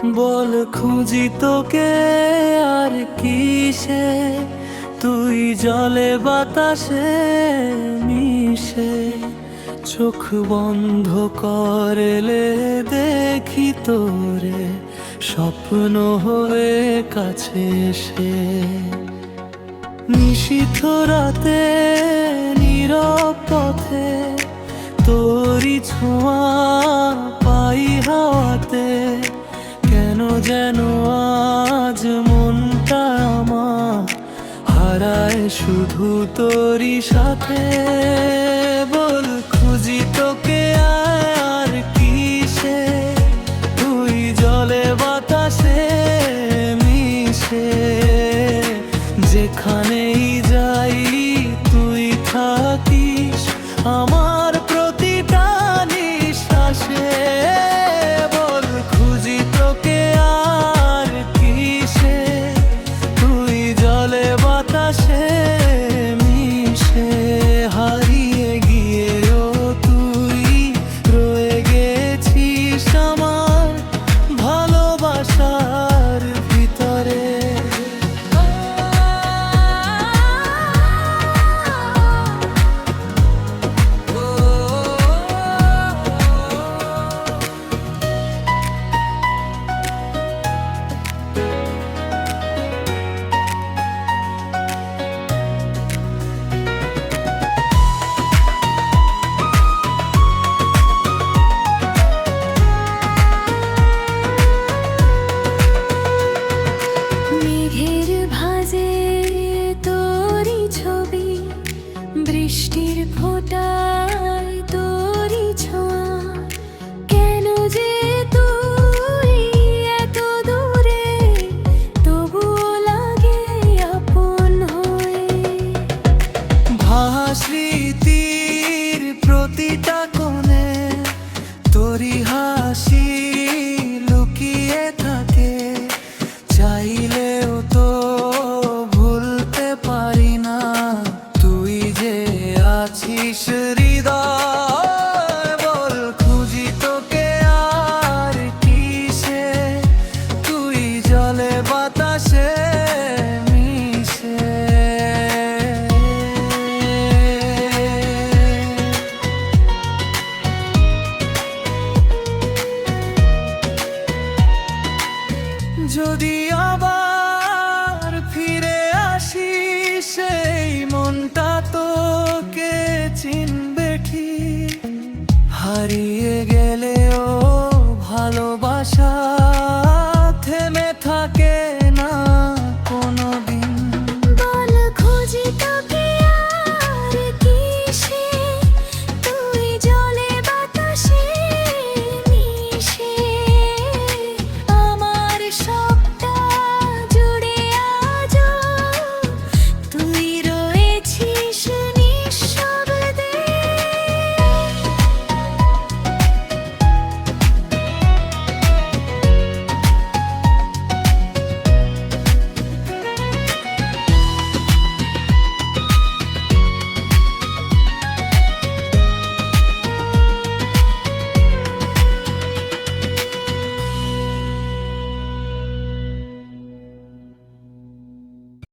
বল খুঁজি তোকে আর কিসে, তুই জলে বাতাসে মিশে। চোখ বন্ধ করলে দেখি তোরে, স্বপ্ন হয়ে কাছে এসে। নিশীথ রাতে নীরব পথে তোরি ছোঁয়া পাই হাওয়াতে। কেন যেন আজ মনটা আমার হারায় শুধু তোরি সাথে। বল খুঁজি তোকে আর কিসে, তুই জলে বাতাসে মিশে। যেখানেই যাই তুই থাকিস আমার প্রতিটা নিঃশ্বাসে। বল খুঁজি তোকে আর কিসে, তুই জলে বাতাসে মিশে। হারিয়ে গিয়েও তুই রয়ে গেছিস আমার ভালোবাসার ভিতরে। বৃষ্টির ফোঁটায় তোরি ছোঁয়া, কেন যে তুই এত দূরে তবুও লাগে আপন হয়ে। স্মৃতির প্রতিটা কোণে তোরি হাসি লুকিয়ে থাকে। চাইলেও তো ভুলতে পারি না তুই যে আছিস হৃদয়। বল খুঁজি তোকে আর কিসে, তুই জলে বাতাসে মিশে। যদি আবার ফিরে আসি সেই মনটা তোকে চিনবে ঠিক। হারিয়ে গেলেও ভালোবাসা